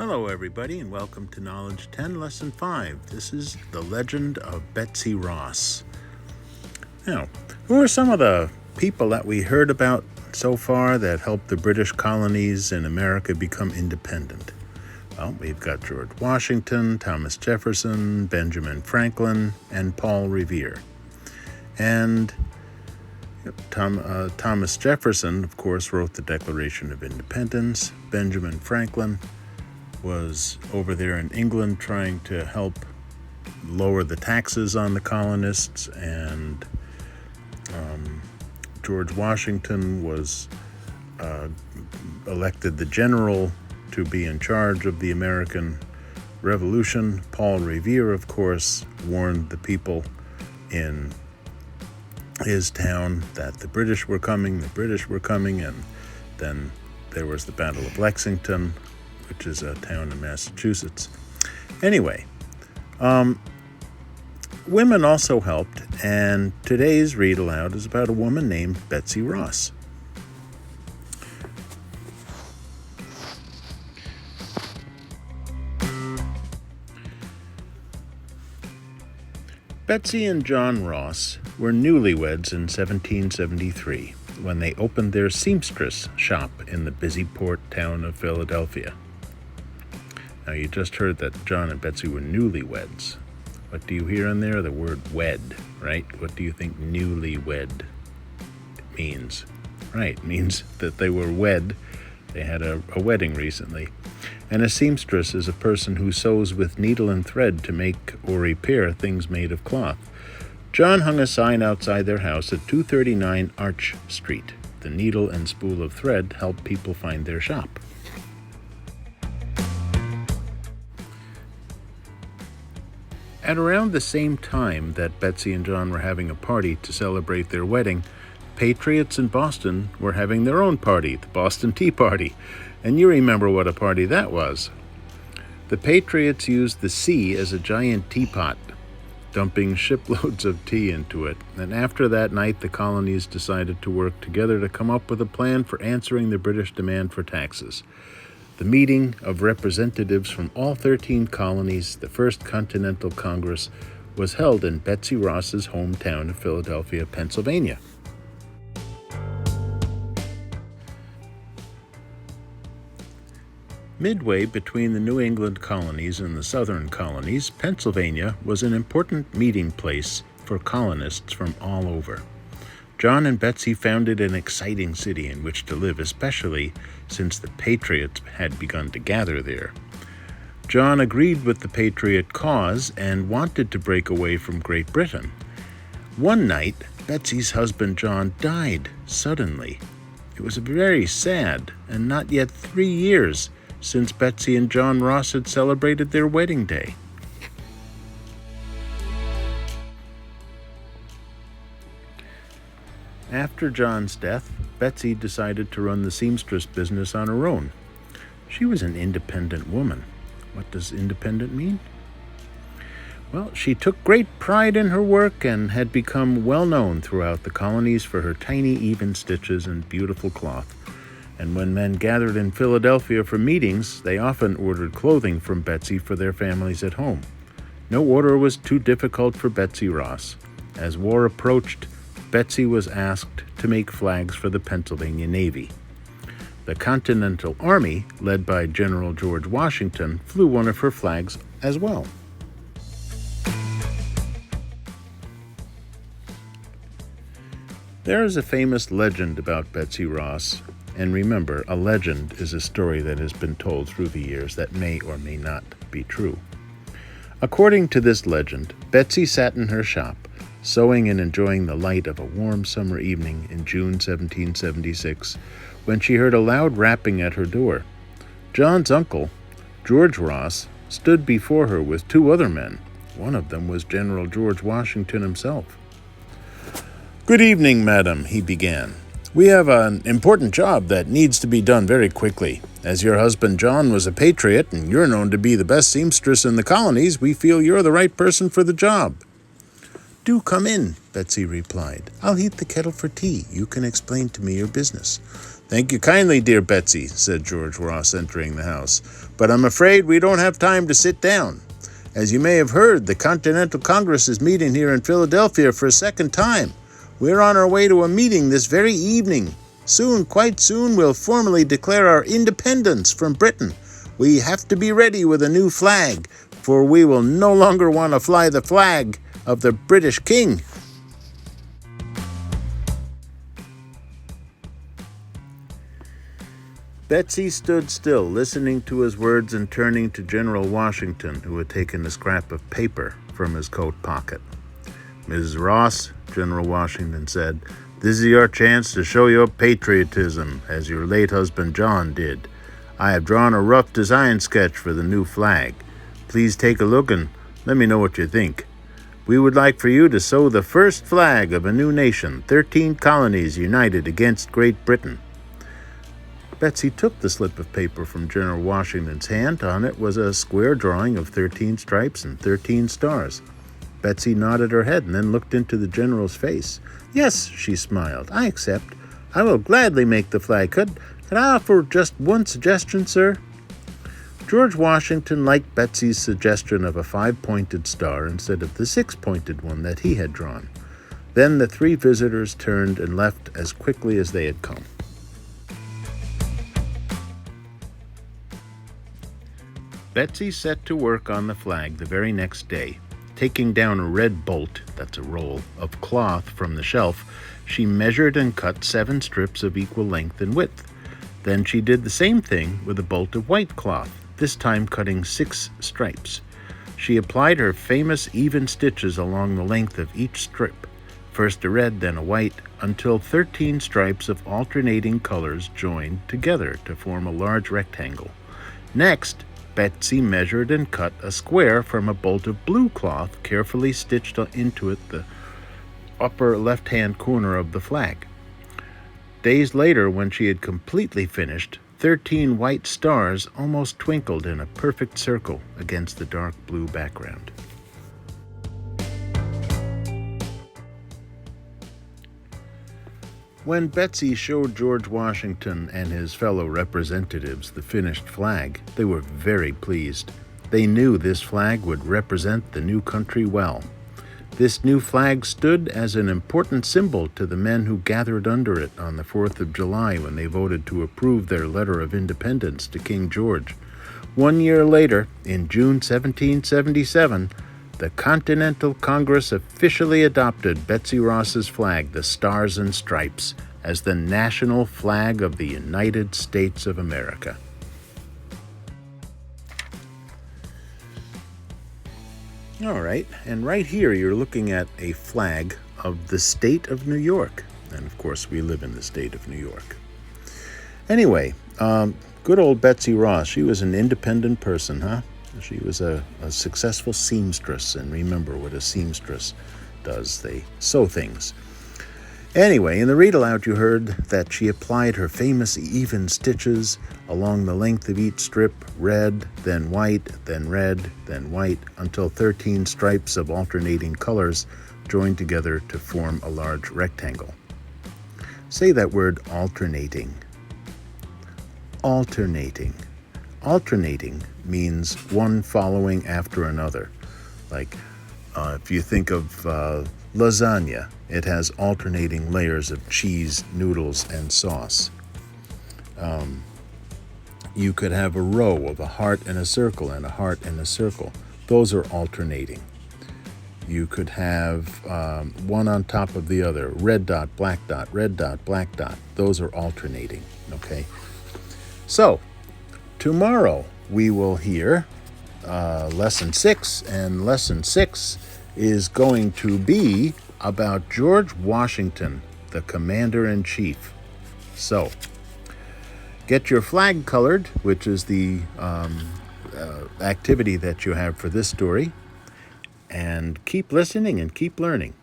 Hello everybody and welcome to Knowledge 10 Lesson 5. This is the legend of Betsy Ross. Now, who are some of the people that we heard about so far that helped the British colonies in America become independent? Well, we've got George Washington, Thomas Jefferson, Benjamin Franklin, and Paul Revere. And Thomas Jefferson, of course, wrote the Declaration of Independence. Benjamin Franklin was over there in England trying to help lower the taxes on the colonists, and George Washington was elected the general to be in charge of the American Revolution. Paul Revere, of course, warned the people in his town that the British were coming, and then there was the Battle of Lexington, which is a town in Massachusetts. Anyway, women also helped, and today's read aloud is about a woman named Betsy Ross. Betsy and John Ross were newlyweds in 1773 when they opened their seamstress shop in the busy port town of Philadelphia. Now, you just heard that John and Betsy were newlyweds. What do you hear in there? The word wed, right? What do you think newlywed means? Right, it means that they were wed. They had a wedding recently. And a seamstress is a person who sews with needle and thread to make or repair things made of cloth. John hung a sign outside their house at 239 Arch Street. The needle and spool of thread helped people find their shop. At around the same time that Betsy and John were having a party to celebrate their wedding, patriots in Boston were having their own party, the Boston Tea Party. And you remember what a party that was. The patriots used the sea as a giant teapot, dumping shiploads of tea into it. And after that night, the colonies decided to work together to come up with a plan for answering the British demand for taxes. The meeting of representatives from all 13 colonies, the First Continental Congress, was held in Betsy Ross's hometown of Philadelphia, Pennsylvania. Midway between the New England colonies and the southern colonies, Pennsylvania was an important meeting place for colonists from all over. John and Betsy founded an exciting city in which to live, especially since the Patriots had begun to gather there. John agreed with the Patriot cause and wanted to break away from Great Britain. One night, Betsy's husband John died suddenly. It was very sad, and not yet 3 years since Betsy and John Ross had celebrated their wedding day. After John's death, Betsy decided to run the seamstress business on her own. She was an independent woman. What does independent mean? Well, she took great pride in her work and had become well known throughout the colonies for her tiny, even stitches and beautiful cloth. And when men gathered in Philadelphia for meetings, they often ordered clothing from Betsy for their families at home. No order was too difficult for Betsy Ross. As war approached, Betsy was asked to make flags for the Pennsylvania Navy. The Continental Army, led by General George Washington, flew one of her flags as well. There is a famous legend about Betsy Ross, and remember, a legend is a story that has been told through the years that may or may not be true. According to this legend, Betsy sat in her shop, sewing and enjoying the light of a warm summer evening in June 1776, when she heard a loud rapping at her door. John's uncle, George Ross, stood before her with 2 other men. One of them was General George Washington himself. "Good evening, madam," he began. "We have an important job that needs to be done very quickly. As your husband John was a patriot and you're known to be the best seamstress in the colonies, we feel you're the right person for the job." "Do come in," Betsy replied. "I'll heat the kettle for tea. You can explain to me your business." "Thank you kindly, dear Betsy," said George Ross, entering the house, "but I'm afraid we don't have time to sit down. As you may have heard, the Continental Congress is meeting here in Philadelphia for a second time. We're on our way to a meeting this very evening. Soon, quite soon, we'll formally declare our independence from Britain. We have to be ready with a new flag, for we will no longer want to fly the flag of the British King." Betsy stood still, listening to his words and turning to General Washington, who had taken a scrap of paper from his coat pocket. "Mrs. Ross," General Washington said, "this is your chance to show your patriotism, as your late husband John did. I have drawn a rough design sketch for the new flag. Please take a look and let me know what you think. We would like for you to sew the first flag of a new nation, 13 colonies united against Great Britain." Betsy took the slip of paper from General Washington's hand. On it was a square drawing of 13 stripes and 13 stars. Betsy nodded her head and then looked into the general's face. "Yes," she smiled, "I accept. I will gladly make the flag. Could I offer just one suggestion, sir?" George Washington liked Betsy's suggestion of a 5-pointed star instead of the 6-pointed one that he had drawn. Then the 3 visitors turned and left as quickly as they had come. Betsy set to work on the flag the very next day. Taking down a red bolt, that's a roll, of cloth from the shelf, she measured and cut 7 strips of equal length and width. Then she did the same thing with a bolt of white cloth, this time cutting 6 stripes. She applied her famous even stitches along the length of each strip, first a red, then a white, until 13 stripes of alternating colors joined together to form a large rectangle. Next, Betsy measured and cut a square from a bolt of blue cloth, carefully stitched into it the upper left-hand corner of the flag. Days later, when she had completely finished, 13 white stars almost twinkled in a perfect circle against the dark blue background. When Betsy showed George Washington and his fellow representatives the finished flag, they were very pleased. They knew this flag would represent the new country well. This new flag stood as an important symbol to the men who gathered under it on the 4th of July when they voted to approve their letter of independence to King George. 1 year later, in June 1777, the Continental Congress officially adopted Betsy Ross's flag, the Stars and Stripes, as the national flag of the United States of America. All right, and right here you're looking at a flag of the state of New York. And of course, we live in the state of New York. Anyway, good old Betsy Ross, she was an independent person, huh? She was a successful seamstress, and remember what a seamstress does. They sew things. Anyway, in the read aloud you heard that she applied her famous even stitches along the length of each strip, red, then white, then red, then white, until 13 stripes of alternating colors joined together to form a large rectangle. Say that word, alternating. Alternating. Alternating means one following after another. Like if you think of lasagna, it has alternating layers of cheese, noodles, and sauce. You could have a row of a heart and a circle and a heart and a circle. Those are alternating. You could have one on top of the other, red dot, black dot, red dot, black dot. Those are alternating, okay? So, tomorrow we will hear Lesson 6, and Lesson 6 is going to be about George Washington, the Commander-in-Chief. So, get your flag colored, which is the activity that you have for this story, and keep listening and keep learning.